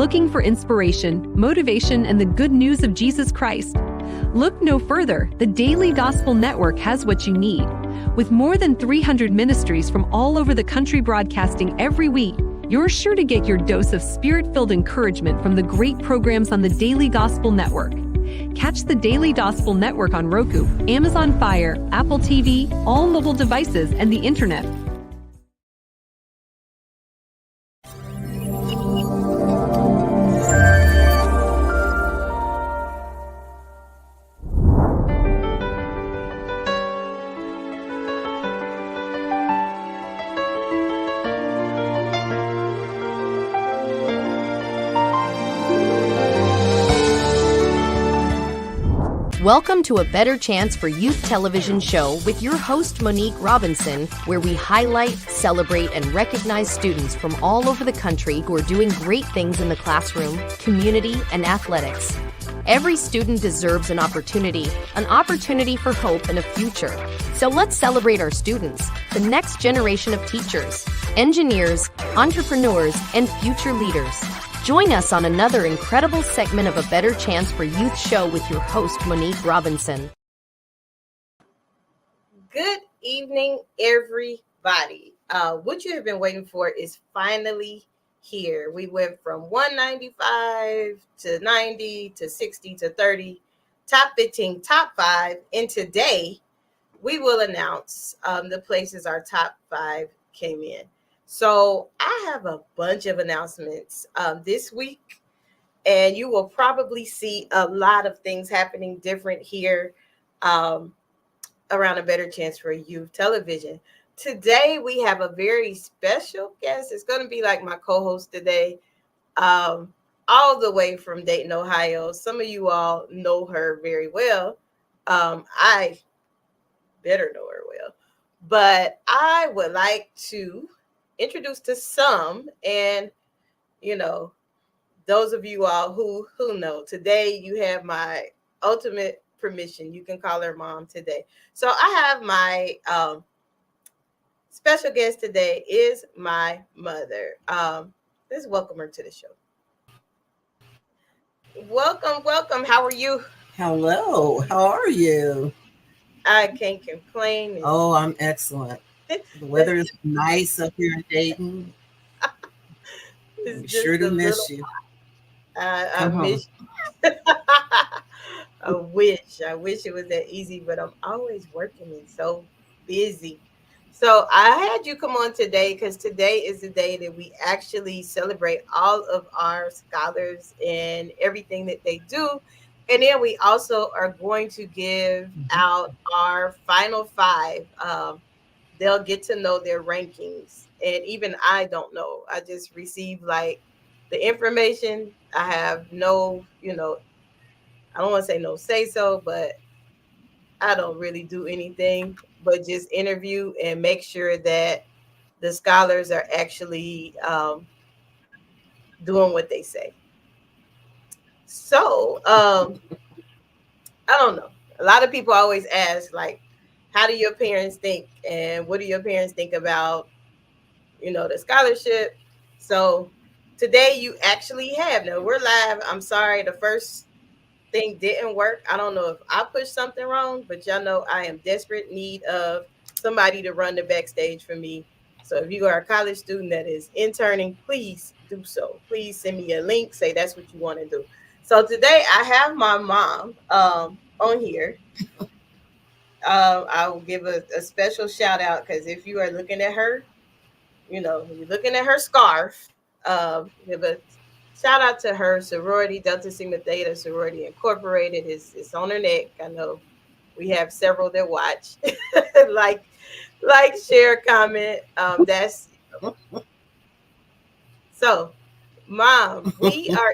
Looking for inspiration, motivation, and the good news of Jesus Christ? Look no further. The Daily Gospel Network has what you need. With more than 300 ministries from all over the country broadcasting every week, you're sure to get your dose of spirit-filled encouragement from the great programs on the Daily Gospel Network. Catch the Daily Gospel Network on Roku, Amazon Fire, Apple TV, all mobile devices, and the internet. Welcome to A Better Chance for Youth television show with your host, Monique Robinson, where we highlight, celebrate, and recognize students from all over the country who are doing great things in the classroom, community, and athletics. Every student deserves an opportunity for hope and a future. So let's celebrate our students, the next generation of teachers, engineers, entrepreneurs, and future leaders. Join us on another incredible segment of A Better Chance for Youth show with your host, Monique Robinson. Good evening, everybody. What you have been waiting for is finally here. We went from 195 to 90 to 60 to 30, top 15, top 5. And today we will announce the places our top 5 came in. So I have a bunch of announcements this week, and you will probably see a lot of things happening different here around A Better Chance for Youth television. Today, we have a very special guest. It's going to be like my co-host today, all the way from Dayton, Ohio. Some of you all know her very well. I better know her well, but I would like to introduce to some, and those of you all who know, today you have my ultimate permission. You can call her mom today. So I have my special guest today is my mother. Let's welcome her to the show. Welcome. How are you? Hello. How are you? I can't complain. Oh, I'm excellent. The weather is nice up here in Dayton. I'm sure to miss you. I miss you. I wish it was that easy, but I'm always working and so busy. So I had you come on today because today is the day that we actually celebrate all of our scholars and everything that they do. And then we also are going to give out our final 5. They'll get to know their rankings. And even I don't know. I just receive like the information. I have no, I don't want to say no say so, but I don't really do anything but just interview and make sure that the scholars are actually doing what they say. So I don't know. A lot of people always ask, like, how do your parents think? And what do your parents think about, the scholarship? So today you actually have. Now we're live. I'm sorry. The first thing didn't work. I don't know if I pushed something wrong, but y'all know I am desperate need of somebody to run the backstage for me. So if you are a college student that is interning, please do so. Please send me a link. Say that's what you want to do. So today I have my mom on here. I will give a special shout out because if you are looking at her, you're looking at her scarf, give a shout out to her sorority, Delta Sigma Theta Sorority Incorporated. It's on her neck. I know we have several that watch, like, share, comment. That's so, Mom. We are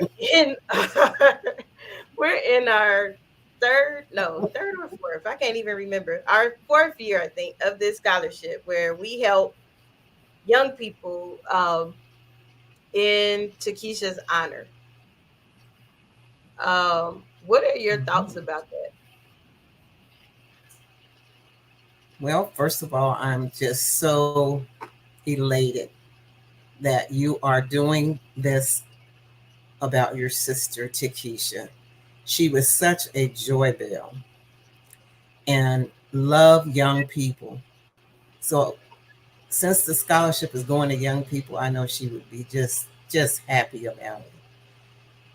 we're in our third or fourth. I can't even remember. Our 4th year, I think, of this scholarship where we help young people in Takesha's honor. What are your thoughts about that? Well, first of all, I'm just so elated that you are doing this about your sister, Takesha. She was such a joy bell and loved young people. So since the scholarship is going to young people, I know she would be just happy about it.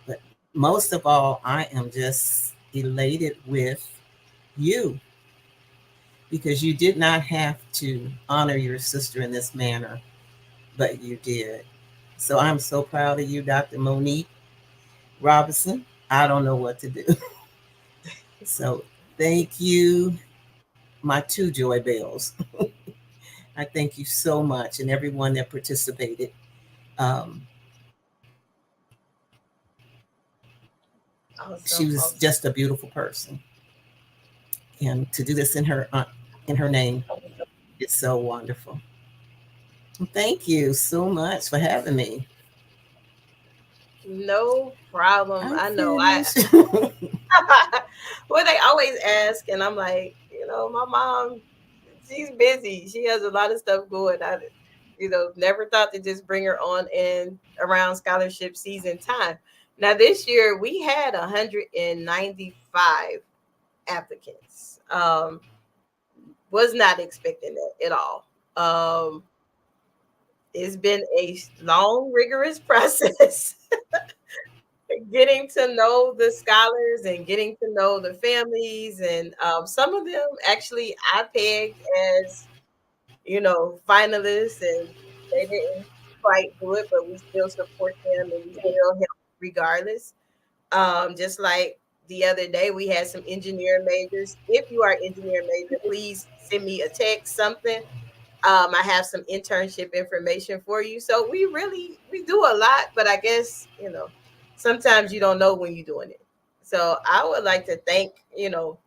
But most of all, I am just elated with you because you did not have to honor your sister in this manner, but you did. So I'm so proud of you, Dr. Monique Robinson. I don't know what to do. So thank you, my two joy bells. I thank you so much and everyone that participated. Um, she Awesome. was just a beautiful person, and to do this in her name, it's so wonderful. Well, thank you so much for having me. No problem. I'm I know. finished. Well, they always ask, and I'm like, my mom, she's busy. She has a lot of stuff going. Never thought to just bring her on in around scholarship season time. Now this year we had 195 applicants. Was not expecting that at all. It's been a long, rigorous process. Getting to know the scholars and getting to know the families, and some of them actually I pegged as finalists, and they didn't quite do it, but we still support them and we still help regardless. Just like the other day, we had some engineer majors. If you are engineer major, please send me a text, something. I have some internship information for you. So we do a lot, but I guess, sometimes you don't know when you're doing it. So I would like to thank you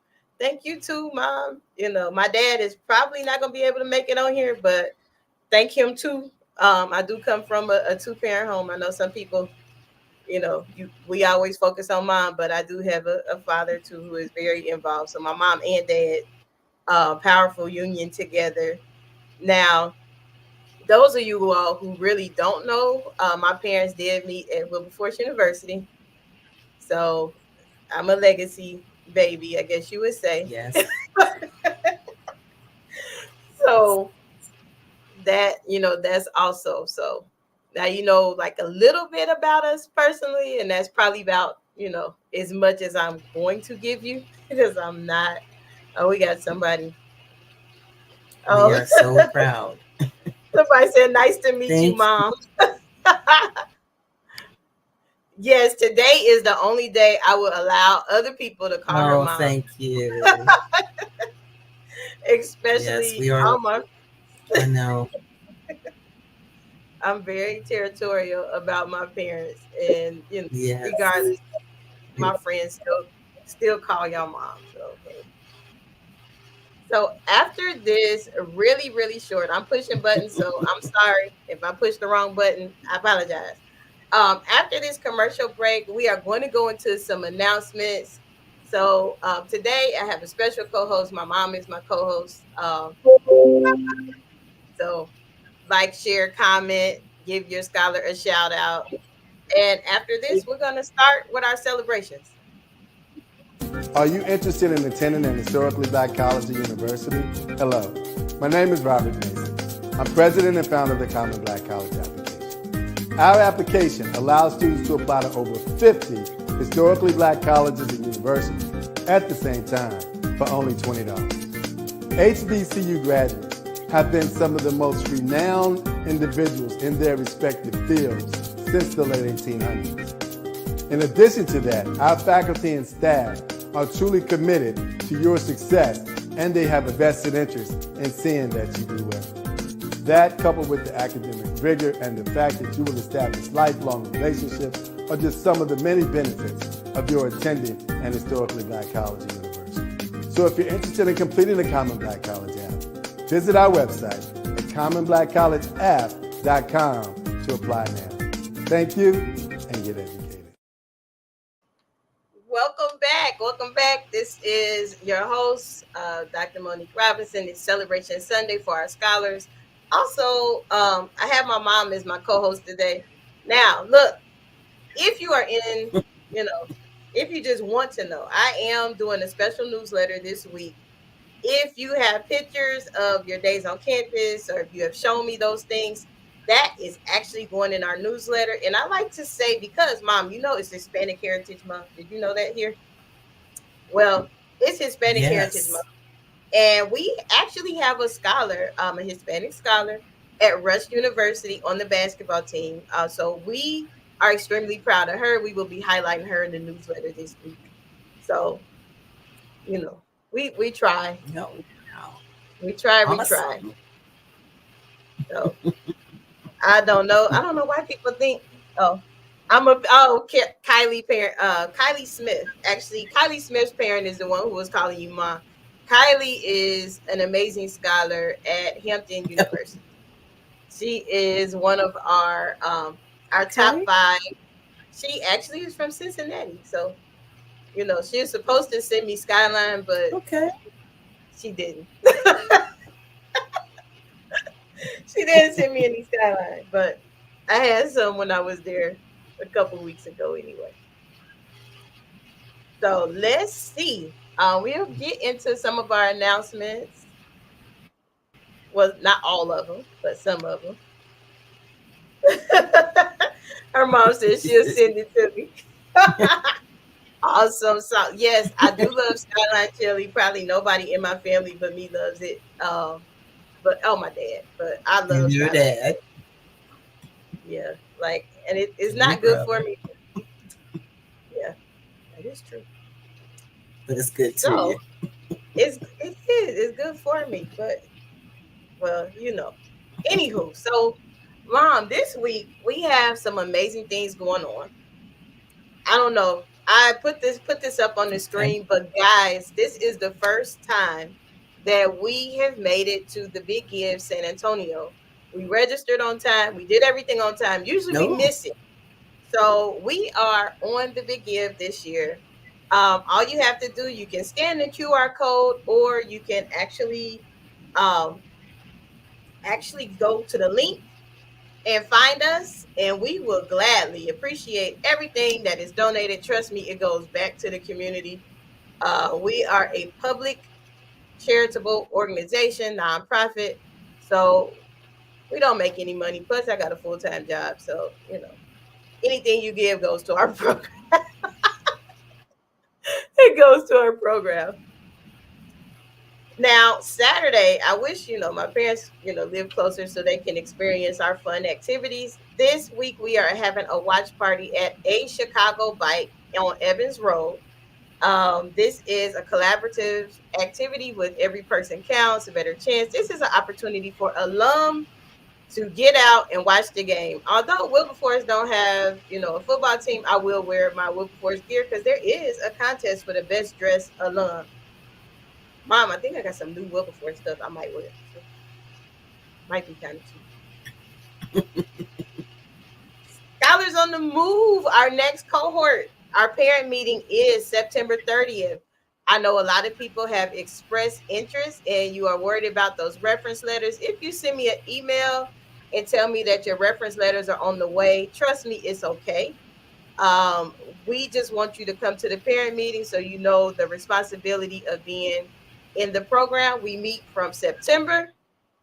too, Mom. My dad is probably not going to be able to make it on here, but thank him too. I do come from a two-parent home. I know some people, we always focus on mom, but I do have a father too who is very involved. So my mom and dad, powerful union together. Now, those of you all who really don't know, my parents did meet at Wilberforce University. So I'm a legacy baby, I guess you would say. Yes. So that's also so. Now like a little bit about us personally, and that's probably about as much as I'm going to give you because I'm not. Oh, we got somebody. We Oh, are so proud. somebody said, "Nice to meet you, Thank Mom." Yes, today is the only day I will allow other people to call her Oh, mom, thank you. Yes, especially we are. all my. I know. I'm very territorial about my parents, and Yes. regardless, my friends still call y'all mom. So hey. So after this, really, really short, I'm pushing buttons. So I'm sorry if I push the wrong button. I apologize. After this commercial break, we are going to go into some announcements. So today I have a special co-host. My mom is my co-host. So like, share, comment, give your scholar a shout out. And after this, we're going to start with our celebrations. Are you interested in attending an historically black college or university? Hello, my name is Robert Mason. I'm president and founder of the Common Black College application. Our application allows students to apply to over 50 historically black colleges and universities at the same time for only $20. HBCU graduates have been some of the most renowned individuals in their respective fields since the late 1800s. In addition to that, our faculty and staff are truly committed to your success, and they have a vested interest in seeing that you do well. That, coupled with the academic rigor and the fact that you will establish lifelong relationships, are just some of the many benefits of your attending an historically black college or university. So if you're interested in completing the Common Black College app, visit our website at commonblackcollegeapp.com to apply now. Thank you, and get educated. Welcome back. This is your host, Dr. Monique Robinson. It's Celebration Sunday for our scholars. Also, I have my mom as my co-host today. Now, look, if you are in, you know, if you just want to know, I am doing a special newsletter this week. If you have pictures of your days on campus, or if you have shown me those things, that is actually going in our newsletter. And I like to say, because Mom, it's Hispanic Heritage Month. Did you know that here? Well, it's Hispanic Heritage Yes. Month. And we actually have a scholar, a Hispanic scholar at Rush University on the basketball team. So we are extremely proud of her. We will be highlighting her in the newsletter this week. So, you know, we try. No. Wow. We try. Awesome. So I don't know. I don't know why people think, oh, Kylie parent, Kylie Smith. Actually, Kylie Smith's parent is the one who was calling you mom. Kylie is an amazing scholar at Hampton University. She is one of our top Okay. 5. She actually is from Cincinnati, so she was supposed to send me Skyline, but Okay. she didn't. She didn't send me any Skyline, but I had some when I was there a couple weeks ago, anyway. So let's see. We'll get into some of our announcements. Well, not all of them, but some of them. Her mom says she'll send it to me. Awesome. So yes, I do love Skyline chili. Probably nobody in my family but me loves it. But my dad. But I And love your Skyline. dad Yeah, like, and it's and your not good for brother, me. Yeah, that is true. but it's good to you. So it's good for me, but well, Anywho, so Mom, this week we have some amazing things going on. I don't know. I put this up on the Okay. screen, but guys, this is the first time that we have made it to the Big Give San Antonio. We registered on time. We did everything on time. Usually we No. miss it. So we are on the Big Give this year. All you have to do, you can scan the QR code, or you can um, actually go to the link and find us, and we will gladly appreciate everything that is donated. Trust me, it goes back to the community. We are a public charitable organization, nonprofit, so we don't make any money. Plus, I got a full-time job, so anything you give goes to our program. It goes to our program. Now, Saturday, I wish, my parents, live closer so they can experience our fun activities. This week, we are having a watch party at A Chicago Bike on Evans Road. This is a collaborative activity with Every Person Counts, a better chance. This is an opportunity for alum to get out and watch the game. Although Wilberforce don't have, a football team, I will wear my Wilberforce gear because there is a contest for the best dressed alum. Mom, I think I got some new Wilberforce stuff I might wear. So, might be kind of cheap. Scholars on the Move, our next cohort. Our parent meeting is September 30th. I know a lot of people have expressed interest and you are worried about those reference letters. If you send me an email and tell me that your reference letters are on the way, trust me, it's okay. Um, we just want you to come to the parent meeting so you know the responsibility of being in the program. We meet from September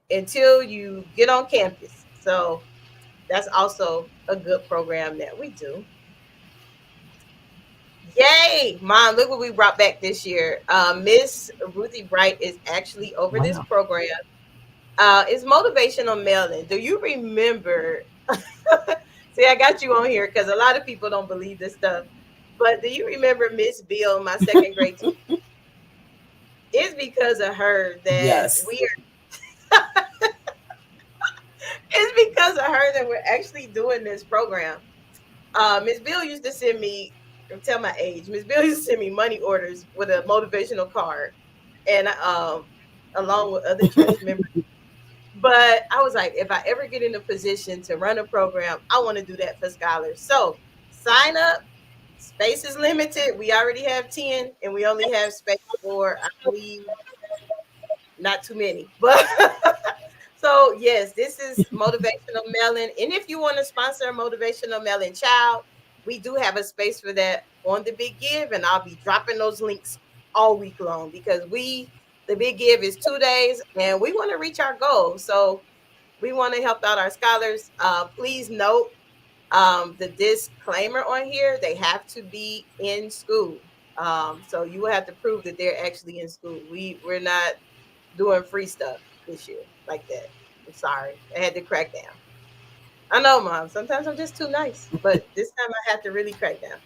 until you get on campus. So that's also a good program that we do. Yay, Mom, look what we brought back this year. Miss Ruthie Bright is actually over this Wow. program. It's motivational mailing. Do you remember? See, I got you on here because a lot of people don't believe this stuff. But do you remember Miss Bill, my second grade teacher? It's because of her that Yes. we are. It's because of her that we're actually doing this program. Miss Bill used to send me, tell my age. Miss Bill used to send me money orders with a motivational card, and along with other church members. But I was like, if I ever get in a position to run a program, I want to do that for scholars. So sign up. Space is limited. We already have 10, and we only have space for, I believe, not too many. But so yes, this is motivational mailing. And if you want to sponsor a motivational mailing child, we do have a space for that on the Big Give, and I'll be dropping those links all week long because the Big Give is 2 days, and we want to reach our goal. So we want to help out our scholars. Please note the disclaimer on here: they have to be in school. So you will have to prove that they're actually in school. We're not doing free stuff this year like that. I'm sorry, I had to crack down. I know, Mom. Sometimes I'm just too nice, but this time I have to really crack down.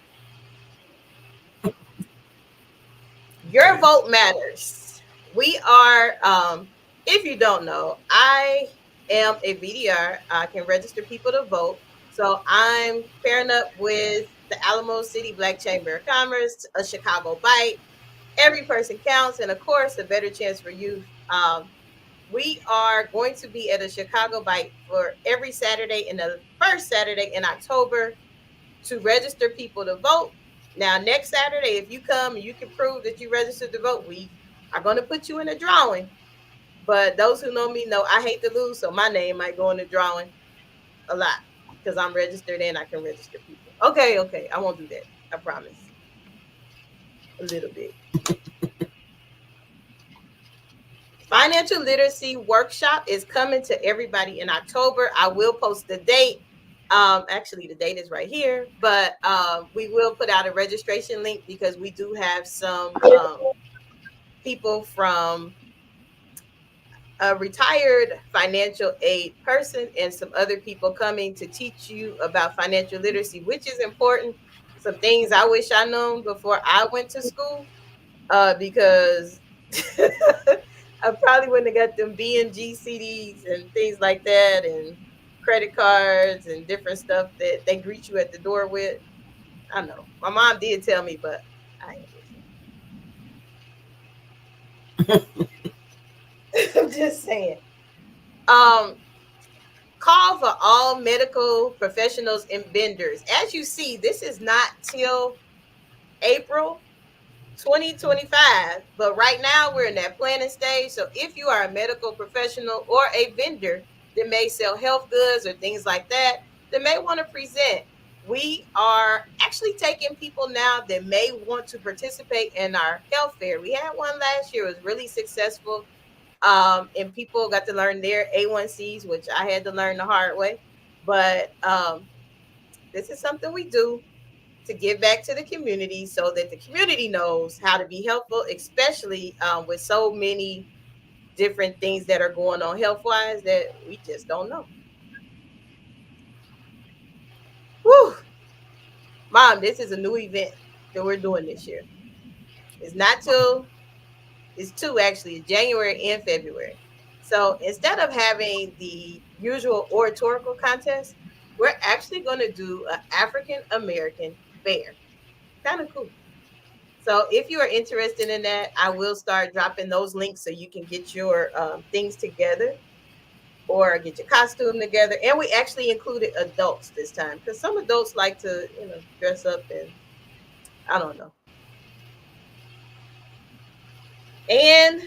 Your vote matters. We are, if you don't know, I am a VDR. I can register people to vote. So I'm pairing up with the Alamo City Black Chamber of Commerce, a Chicago Bite. Every person counts, and of course, a better chance for youth. We are going to be at a Chicago Bite for every Saturday and the first Saturday in October to register people to vote. Now, next Saturday, if you come and you can prove that you registered to vote, we are going to put you in a drawing. But those who know me know I hate to lose, so my name might go in the drawing a lot because I'm registered and I can register people. Okay, I won't do that. I promise. A little bit. Financial literacy workshop is coming to everybody in October. I will post the date. Actually, the date is right here, but we will put out a registration link because we do have some people from a retired financial aid person and some other people coming to teach you about financial literacy, which is important. Some things I wish I known before I went to school because I probably wouldn't have got them B&G CDs and things like that and credit cards and different stuff that they greet you at the door with. I know. My mom did tell me, but I ain't listening. I'm just saying. Call for all medical professionals and vendors. As you see, this is not till April 2025, but right now we're in that planning stage. So if you are a medical professional or a vendor that may sell health goods or things like that may want to present, we are actually taking people now that may want to participate in our health fair. We had one last year. It was really successful. And people got to learn their A1Cs, which I had to learn the hard way. But this is something we do to give back to the community so that the community knows how to be helpful, especially with so many different things that are going on health-wise that we just don't know. Whew. Mom, this is a new event that we're doing this year. It's two actually, January and February. So instead of having the usual oratorical contest, we're actually going to do an African American fair. Kind of cool. So if you are interested in that, I will start dropping those links so you can get your things together or get your costume together. And we actually included adults this time because some adults like to, dress up and I don't know. And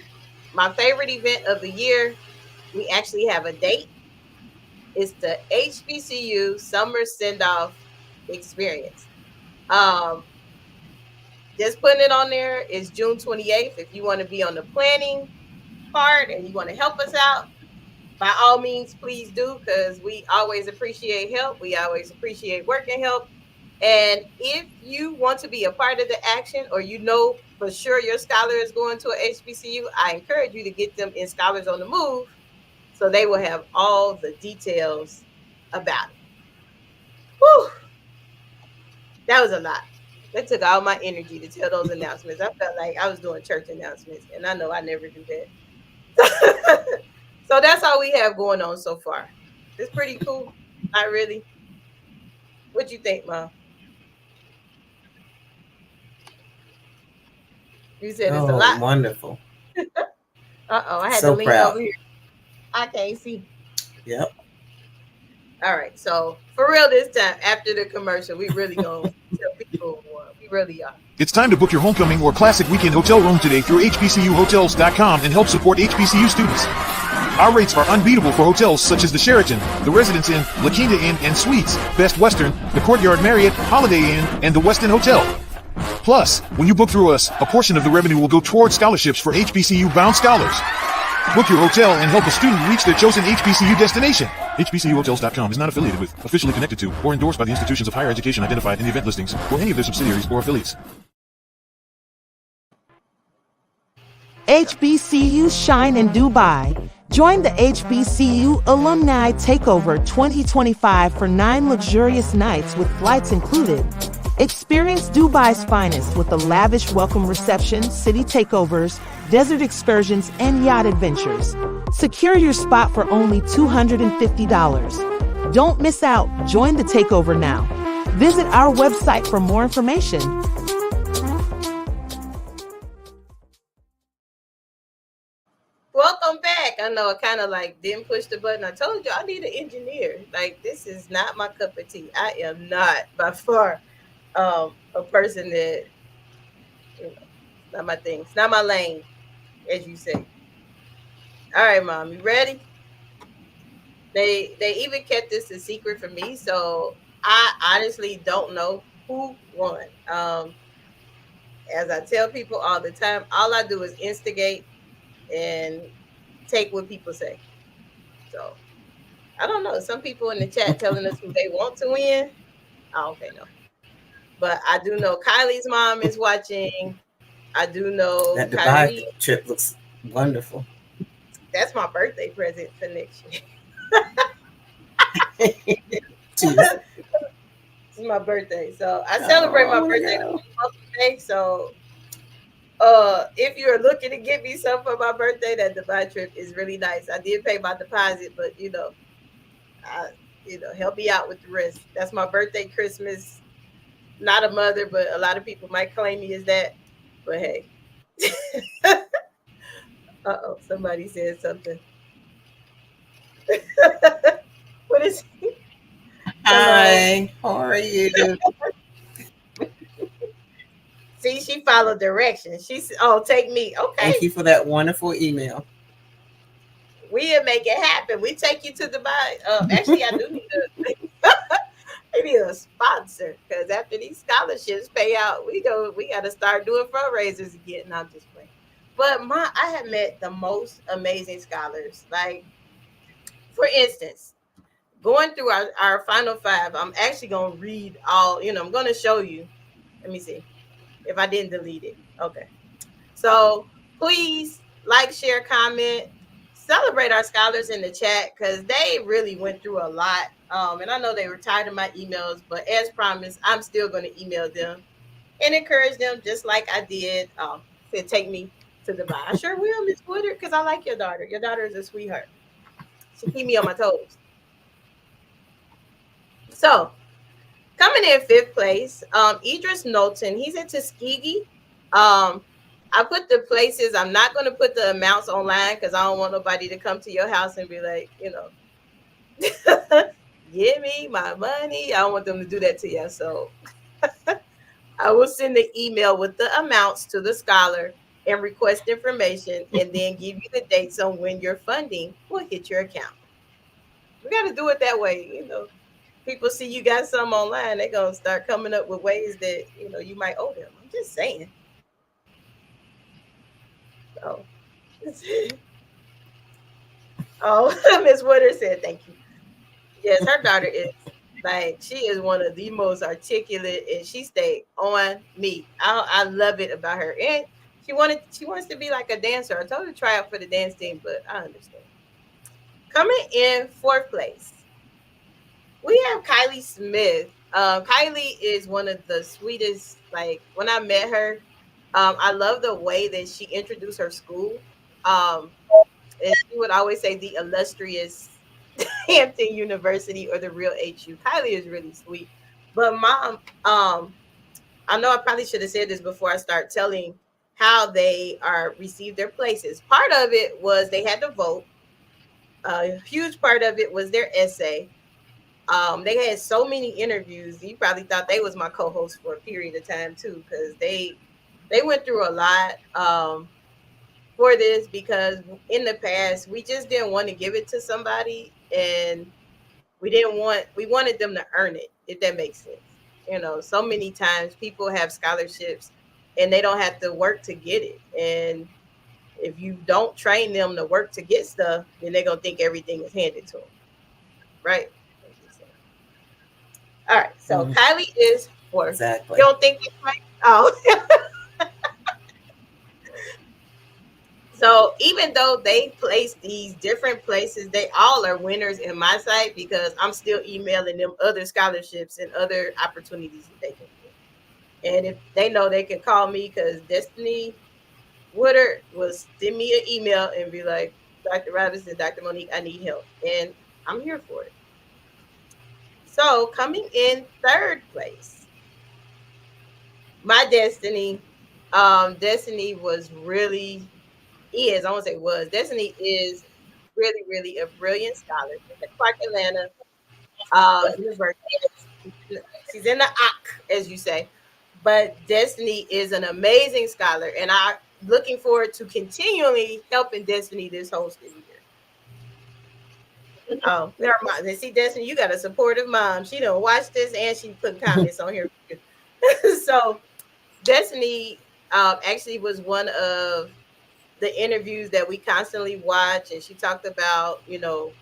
my favorite event of the year, we actually have a date. It's the HBCU Summer Send-Off Experience. Just putting it on there is June 28th. If you want to be on the planning part and you want to help us out, by all means, please do, because we always appreciate help. We always appreciate working help. And if you want to be a part of the action or you know for sure your scholar is going to a HBCU, I encourage you to get them in Scholars on the Move so they will have all the details about it. Whew. That was a lot. That took all my energy to tell those announcements. I felt like I was doing church announcements, and I know I never do that. So that's all we have going on so far. It's pretty cool. Not really. What you think, Mom? You said it's a lot. Wonderful. I had to lean over here. I can't see. Yep. All right. So for real this time, after the commercial, we really gonna tell people more. We really are. It's time to book your homecoming or classic weekend hotel room today through HBCUhotels.com and help support HBCU students. Our rates are unbeatable for hotels such as the Sheraton, the Residence Inn, La Quinta Inn and Suites, Best Western, the Courtyard Marriott, Holiday Inn, and the Westin Hotel. Plus, when you book through us, a portion of the revenue will go toward scholarships for HBCU-bound scholars. Book your hotel and help a student reach their chosen HBCU destination. HBCUhotels.com is not affiliated with, officially connected to, or endorsed by the institutions of higher education identified in the event listings or any of their subsidiaries or affiliates. HBCUs shine in Dubai. Join the HBCU Alumni Takeover 2025 for 9 luxurious nights with flights included. Experience Dubai's finest with a lavish welcome reception, city takeovers, desert excursions, and yacht adventures. Secure your spot for only $250. Don't miss out. Join the takeover now. Visit our website for more information. Welcome back. I know I kind of like didn't push the button. I told you I need an engineer. Like, this is not my cup of tea. I am not by far a person that, not my thing. It's not my lane, as you say. All right, Mom, you ready? They even kept this a secret from me, so I honestly don't know who won. As I tell people all the time, all I do is instigate and take what people say. So I don't know. Some people in the chat telling us who they want to win. Oh, okay, no. But I do know Kylie's mom is watching. I do know that Dubai Kyrie. trip looks wonderful. That's my birthday present for next year. It's my birthday, so I celebrate my birthday on Monday. So if you're looking to get me something for my birthday, that Dubai trip is really nice. I did pay my deposit, but help me out with the rest. That's my birthday, Christmas. Not a mother, but a lot of people might claim me as that. But hey. Somebody said something. What is it? Hi, how are you? See, she followed directions. She's take me. Okay. Thank you for that wonderful email. We'll make it happen. We take you to Dubai. Actually, I do need a sponsor, because after these scholarships pay out, we got to start doing fundraisers again. No, I'm just playing. But I have met the most amazing scholars. Like, for instance, going through our final 5, I'm actually going to read all, I'm going to show you. Let me see if I didn't delete it. Okay. So please like, share, comment, celebrate our scholars in the chat, because they really went through a lot. And I know they were tired of my emails, but as promised, I'm still going to email them and encourage them just like I did. To take me to Dubai. I sure will, Miss Woodard, because I like your daughter. Your daughter is a sweetheart. She keep me on my toes. So, coming in 5th place, Idris Knowlton. He's in Tuskegee. I put the places. I'm not going to put the amounts online because I don't want nobody to come to your house and be like, give me my money. I don't want them to do that to you. So I will send the email with the amounts to the scholar and request information, and then give you the dates on when your funding will hit your account. We got to do it that way. People see you got some online, they're going to start coming up with ways that, you might owe them. I'm just saying. So, Miss Woodard said, thank you. Yes, her daughter is she is one of the most articulate, and she stayed on me. I love it about her. And she wants to be like a dancer. I told her to try out for the dance team, but I understand. Coming in 4th place, we have Kylie Smith. Kylie is one of the sweetest. Like, when I met her, I love the way that she introduced her school. And she would always say the illustrious Hampton University, or the real HU. Kylie is really sweet. But Mom, I know I probably should have said this before I start telling how they received their places. Part of it was they had to vote. A huge part of it was their essay. They had so many interviews. You probably thought they was my co-host for a period of time too, because they went through a lot. for this because in the past we just didn't want to give it to somebody, and we wanted them to earn it, if that makes sense. You know, so many times people have scholarships and they don't have to work to get it. And if you don't train them to work to get stuff, then they're gonna think everything is handed to them. Right? All right. So Kylie is fourth. Exactly. You don't think that's right? Oh. So even though they place these different places, they all are winners in my sight because I'm still emailing them other scholarships and other opportunities that they can get. And if they know they can call me, because Destiny Woodard will send me an email and be like, Dr. Robinson, Dr. Monique, I need help. And I'm here for it. So coming in third place, my Destiny. Destiny was really is, I won't say was, Destiny is really, really a brilliant scholar at Clark Atlanta University. She's in the OC, as you say. But Destiny is an amazing scholar, and I'm looking forward to continually helping Destiny this whole school year. Oh, never mind. See, Destiny, you got a supportive mom. She don't watch this, and she put comments on here. So Destiny actually was one of the interviews that we constantly watch, and she talked about, you know,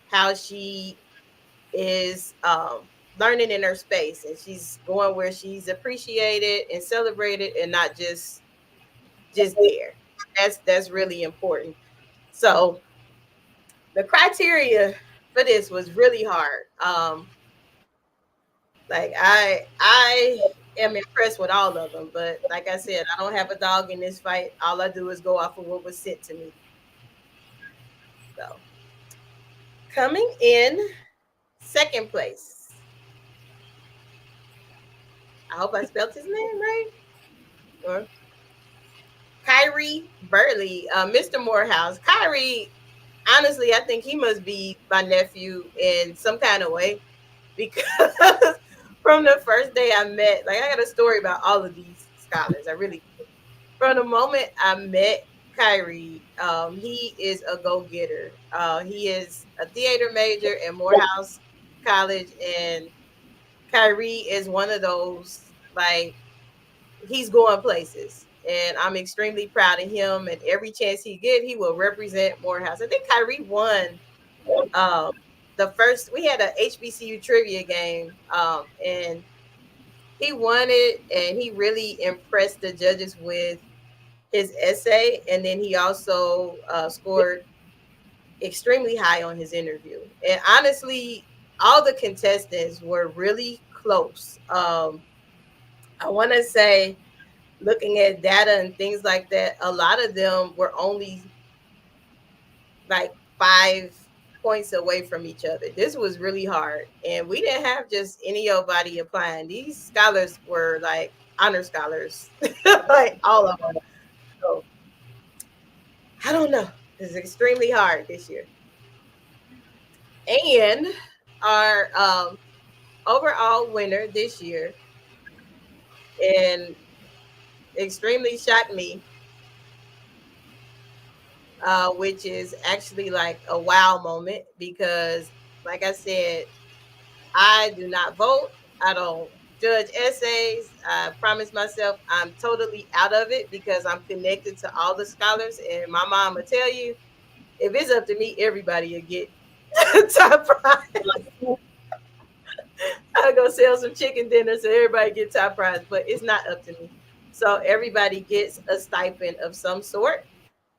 how she is learning in her space, and she's going where she's appreciated and celebrated, and not just there. That's really important. So the criteria for this was really hard. Like I am impressed with all of them, but like I said, I don't have a dog in this fight. All I do is go off of what was sent to me. So coming in second place, I hope I spelled his name right. Or Kyrie Burley, Mr. Morehouse. Kyrie, honestly, I think he must be my nephew in some kind of way, because from the first day I met, like, I got a story about all of these scholars. I really do. From the moment I met Kyrie, he is a go-getter. He is a theater major at Morehouse College, and Kyrie is one of those, like, he's going places, and I'm extremely proud of him. And every chance he get, he will represent Morehouse. I think Kyrie won um, the first. We had a HBCU trivia game, and he won it, and he really impressed the judges with his essay. And then he also scored extremely high on his interview. And honestly, all the contestants were really close. I want to say, looking at data and things like that, a lot of them were only like 5 points away from each other. This was really hard. And we didn't have just any old body applying. These scholars were like honor scholars, like all of them. So I don't know. It's extremely hard this year. And our overall winner this year, and extremely shocked me, which is actually like a wow moment, because, like I said, I do not vote. I don't judge essays. I promise myself I'm totally out of it because I'm connected to all the scholars. And my mom will tell you, if it's up to me, everybody will get top prize. I'll go sell some chicken dinner so everybody get top prize, but it's not up to me. So everybody gets a stipend of some sort.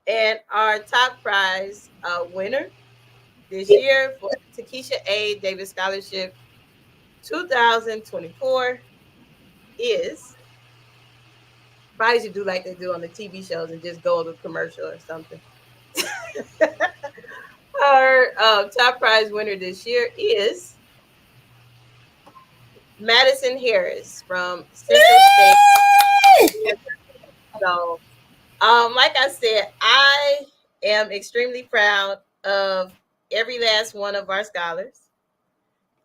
And our top prize winner this year for Takesha A. Davis Scholarship 2024 is, probably should do like they do on the TV shows and just go to commercial or something. Our top prize winner this year is Madison Harris from Central State. So, like I said, I am extremely proud of every last one of our scholars.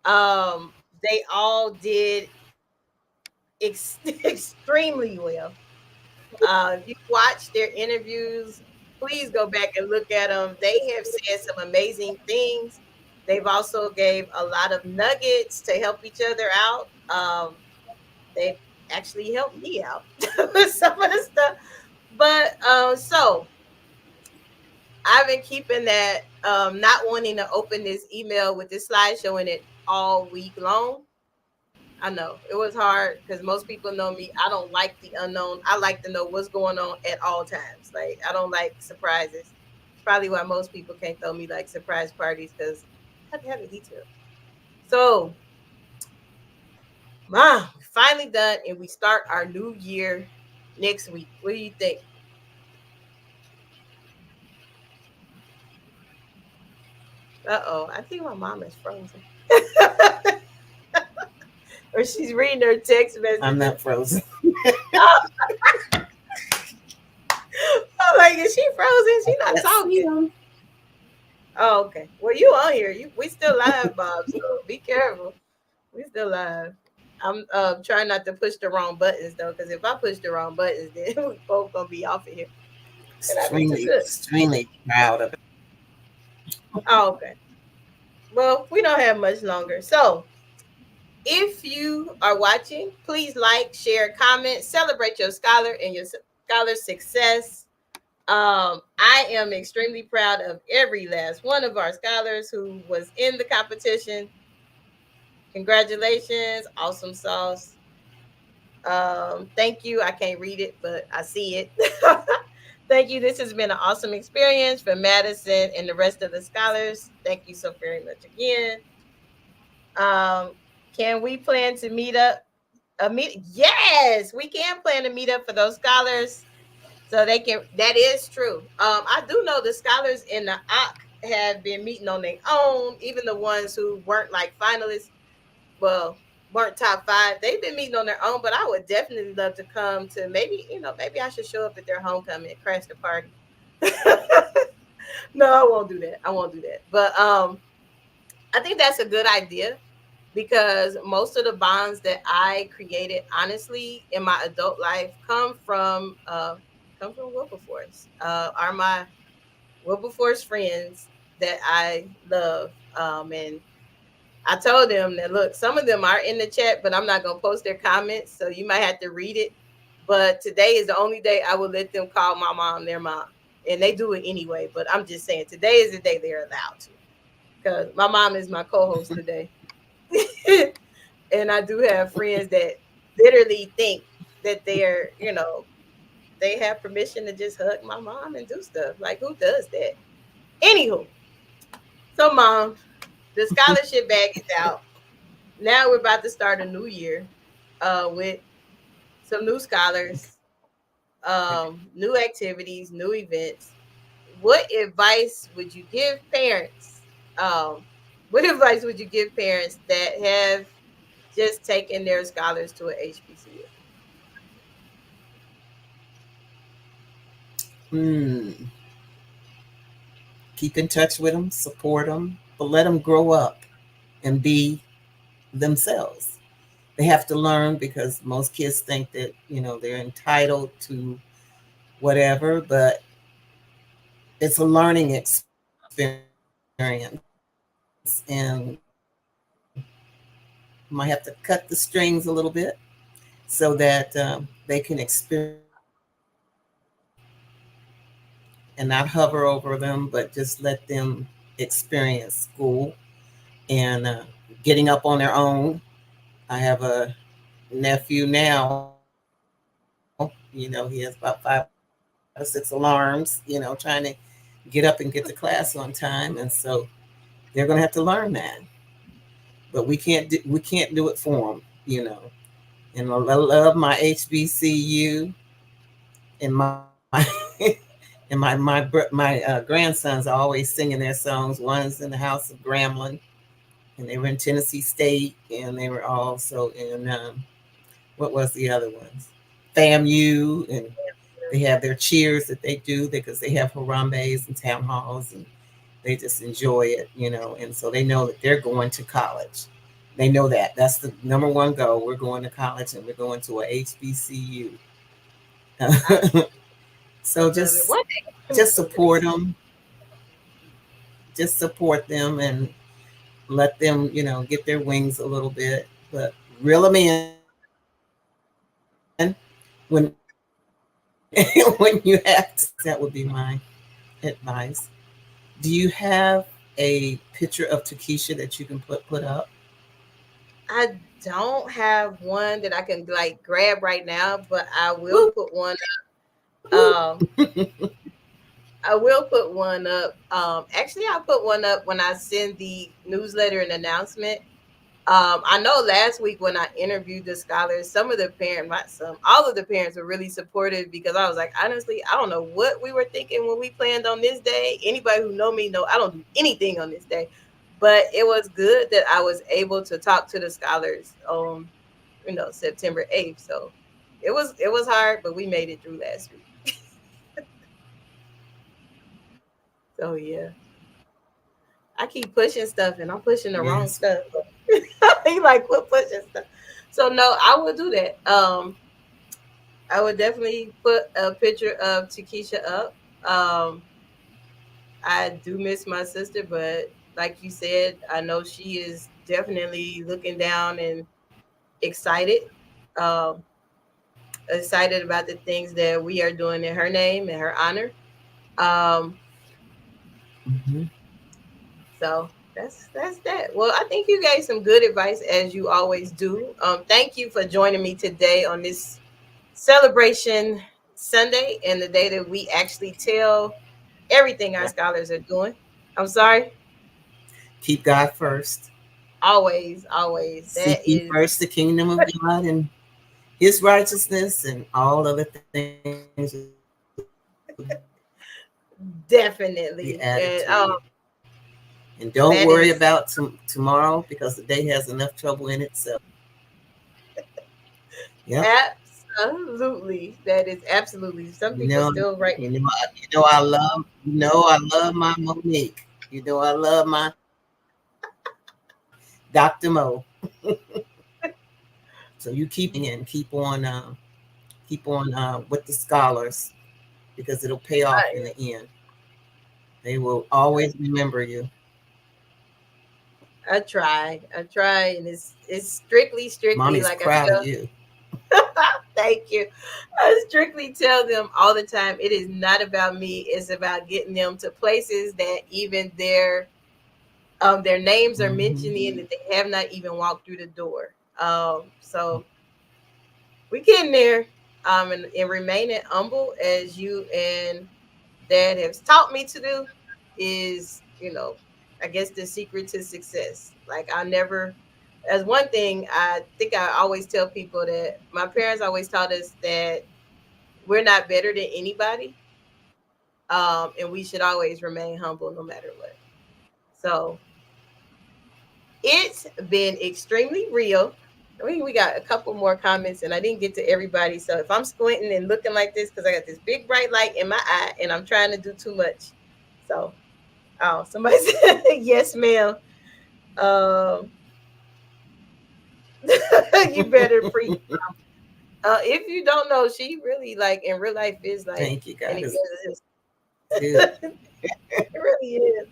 They all did extremely well. If you watch their interviews, please go back and look at them. They have said some amazing things. They've also gave a lot of nuggets to help each other out. They actually helped me out with some of the stuff. But so I've been keeping that, not wanting to open this email with this slideshow in it all week long. I know it was hard because most people know me. I don't like the unknown. I like to know what's going on at all times. Like, I don't like surprises. It's probably why most people can't throw me like surprise parties, because I have to have the details. So, Mom, we finally done, and we start our new year next week. What do you think? Uh-oh, I think my mom is frozen. Or she's reading her text message. I'm not frozen. I'm like, is she frozen? She not talking. Oh, okay. Well, you on here. We still live, Bob, so be careful. We still live. I'm trying not to push the wrong buttons, though, because if I push the wrong buttons, then we both going to be off of here. Extremely proud of it. Oh, okay. Well, we don't have much longer. So, if you are watching, please like, share, comment, celebrate your scholar and your scholar's success. I am extremely proud of every last one of our scholars who was in the competition. Congratulations. Awesome sauce. Thank you. I can't read it, but I see it. Thank you. This has been an awesome experience for Madison and the rest of the scholars. Thank you so very much again. Can we plan to meet up? Yes, we can plan to meet up for those scholars, so they can. That is true. I do know the scholars in the OC have been meeting on their own, even the ones who weren't like finalists. Well, weren't top 5. They've been meeting on their own, but I would definitely love to come to, maybe I should show up at their homecoming and crash the party. No, I won't do that. But I think that's a good idea, because most of the bonds that I created, honestly, in my adult life come from Wilberforce. Are my Wilberforce friends that I love. And I told them that, look, some of them are in the chat, but I'm not going to post their comments, so you might have to read it. But today is the only day I will let them call my mom their mom. And they do it anyway, but I'm just saying today is the day they're allowed to, because my mom is my co-host today. And I do have friends that literally think that they're, they have permission to just hug my mom and do stuff. Like, who does that? Anywho, so Mom, the scholarship bag is out. Now we're about to start a new year with some new scholars, new activities, new events. What advice would you give parents? What advice would you give parents that have just taken their scholars to an HBCU? Keep in touch with them, support them, but let them grow up and be themselves. They have to learn, because most kids think that, they're entitled to whatever, but it's a learning experience. And you might have to cut the strings a little bit so that they can experience, and not hover over them, but just let them experience school and getting up on their own. I have a nephew now, he has about 5 or 6 alarms, trying to get up and get to class on time. And so they're going to have to learn that, but we can't do it for them, And I love my HBCU, and my and my grandsons are always singing their songs. One's in the House of Grambling, and they were in Tennessee State, and they were also in what was the other ones? FAMU, and they have their cheers that they do because they have Harambe's and town halls, and they just enjoy it, and so they know that they're going to college. They know that. That's the number one goal. We're going to college, and we're going to a HBCU. So just just support them, just support them and let them, get their wings a little bit, but reel them in when when you have to. That would be my advice. Do you have a picture of Takesha that you can put up? I don't have one that I can like grab right now, but I will put one up. I will put one up. Actually, I'll put one up when I send the newsletter and announcement. I know last week when I interviewed the scholars, some of the parents, not some, all of the parents were really supportive because I was like, honestly, I don't know what we were thinking when we planned on this day. Anybody who know me know I don't do anything on this day, but it was good that I was able to talk to the scholars on, September 8th. So it was hard, but we made it through last week. So yeah, I keep pushing stuff and I'm pushing the wrong Yes. stuff. He like quit pushing stuff. So no, I will do that. I would definitely put a picture of Takesha up. Um, I do miss my sister, but like you said, I know she is definitely looking down and excited. Um, Excited about the things that we are doing in her name and her honor. Um, Mm-hmm. so that's that. Well, I think you gave some good advice as you always do. Thank you for joining me today on this celebration Sunday and the day that we actually tell everything our scholars are doing. I'm sorry. Keep God first. Always, always. That Seek ye is first the kingdom of God and his righteousness, and all other things will be added to you. definitely. And And don't worry about tomorrow that because is the day has enough trouble in itself. Yep. absolutely. Some people still write me. I love my Monique. I love my Dr. Mo. So you keep praying and keep on with the scholars because it'll pay off in the end. They will always remember you. I try, and it's strictly Mommy's like I proud of tell. you. Thank you. I strictly tell them all the time. It is not about me. It's about getting them to places that even their names are mentioned Hmm. in that they have not even walked through the door. So we getting there. And remaining humble as you and Dad has taught me to do is, I guess the secret to success. Like I never, as one thing, I think I always tell people that my parents always taught us that we're not better than anybody, and we should always remain humble no matter what. So it's been extremely real. I mean, we got a couple more comments, and I didn't get to everybody. So if I'm squinting and looking like this, because I got this big bright light in my eye, and I'm trying to do too much. So, oh, somebody said yes, ma'am. Um, you better preach. If you don't know, she really like in real life is like Thank you, an God. evangelist. Good. It really is.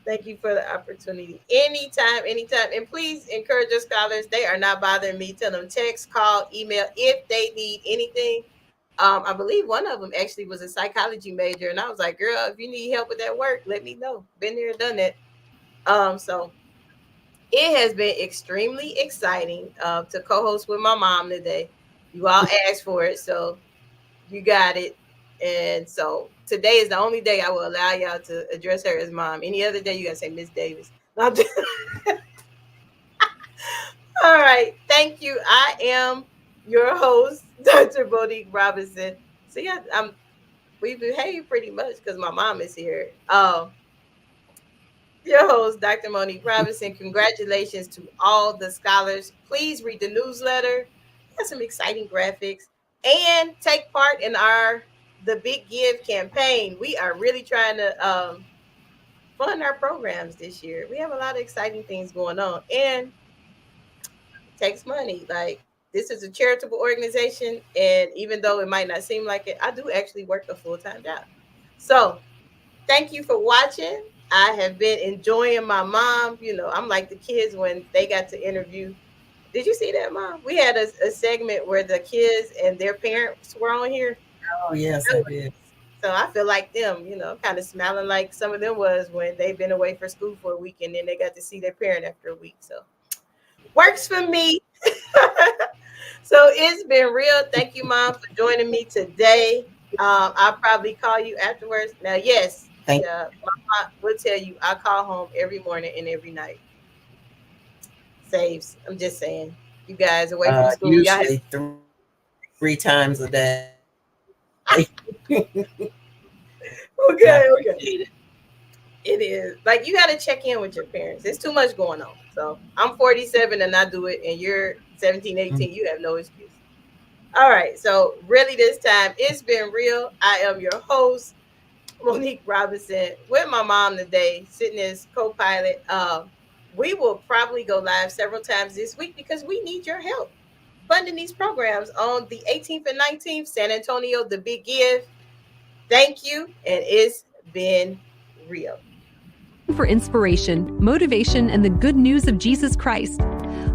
Thank you for the opportunity. Anytime, anytime. And please encourage your scholars. They are not bothering me. Tell them text, call, email if they need anything. I believe one of them actually was a psychology major. And I was like, girl, if you need help with that work, let me know. Been there, done that. So it has been extremely exciting to co-host with my mom today. You all asked for it, so you got it. And so today is the only day I will allow y'all to address her as mom. Any other day, you gotta say Miss Davis. No, all right. Thank you. I am your host, Dr. Monique Robinson. So yeah, we behave pretty much because my mom is here. Your host, Dr. Monique Robinson. Congratulations to all the scholars. Please read the newsletter. We got some exciting graphics and take part in our the Big Give campaign. We are really trying to fund our programs this year. We have a lot of exciting things going on, and it takes money. Like this is a charitable organization, and even though it might not seem like it, I do actually work a full time job. So thank you for watching. I have been enjoying my mom. You know, I'm like the kids when they got to interview. Did you see that, Mom? We had a segment where the kids and their parents were on here. Oh, yes, I did. So I feel like them, kind of smiling like some of them was when they've been away for school for a week and then they got to see their parent after a week. So works for me. So it's been real. Thank you, Mom, for joining me today. I'll probably call you afterwards. Now, yes, my mom will tell you I call home every morning and every night. Saves. I'm just saying. You guys away from school. Usually 3 times a day. Okay. It is. Like, you got to check in with your parents. There's too much going on. So I'm 47 and I do it, and you're 17, 18. You have no excuse. All right. So really this time, it's been real. I am your host, Monique Robinson, with my mom today, sitting as co-pilot. We will probably go live several times this week because we need your help funding these programs on the 18th and 19th, San Antonio, the Big Give. Thank you, and it's been real. For inspiration, motivation, and the good news of Jesus Christ,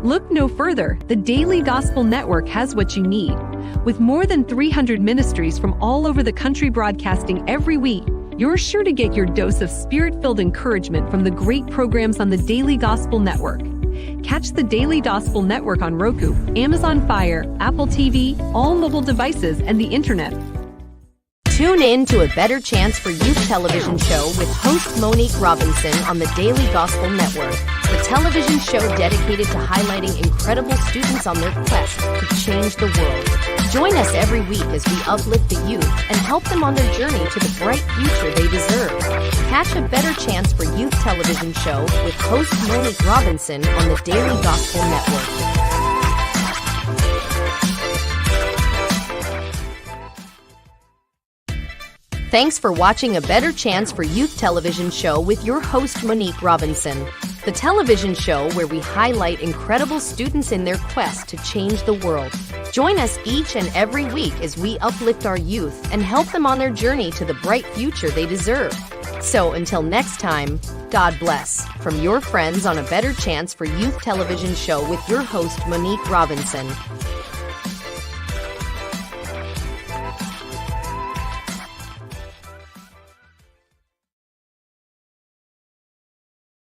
look no further. The Daily Gospel Network has what you need. With more than 300 ministries from all over the country broadcasting every week, you're sure to get your dose of spirit-filled encouragement from the great programs on the Daily Gospel Network. Catch the Daily Gospel Network on Roku, Amazon Fire, Apple TV, all mobile devices, and the internet. Tune in to A Better Chance for Youth television show with host Monique Robinson on the Daily Gospel Network, the television show dedicated to highlighting incredible students on their quest to change the world. Join us every week as we uplift the youth and help them on their journey to the bright future they deserve. Catch A Better Chance for Youth television show with host Monique Robinson on the Daily Gospel Network. Thanks for watching A Better Chance for Youth television show with your host, Monique Robinson, the television show where we highlight incredible students in their quest to change the world. Join us each and every week as we uplift our youth and help them on their journey to the bright future they deserve. So until next time, God bless. From your friends on A Better Chance for Youth television show with your host, Monique Robinson.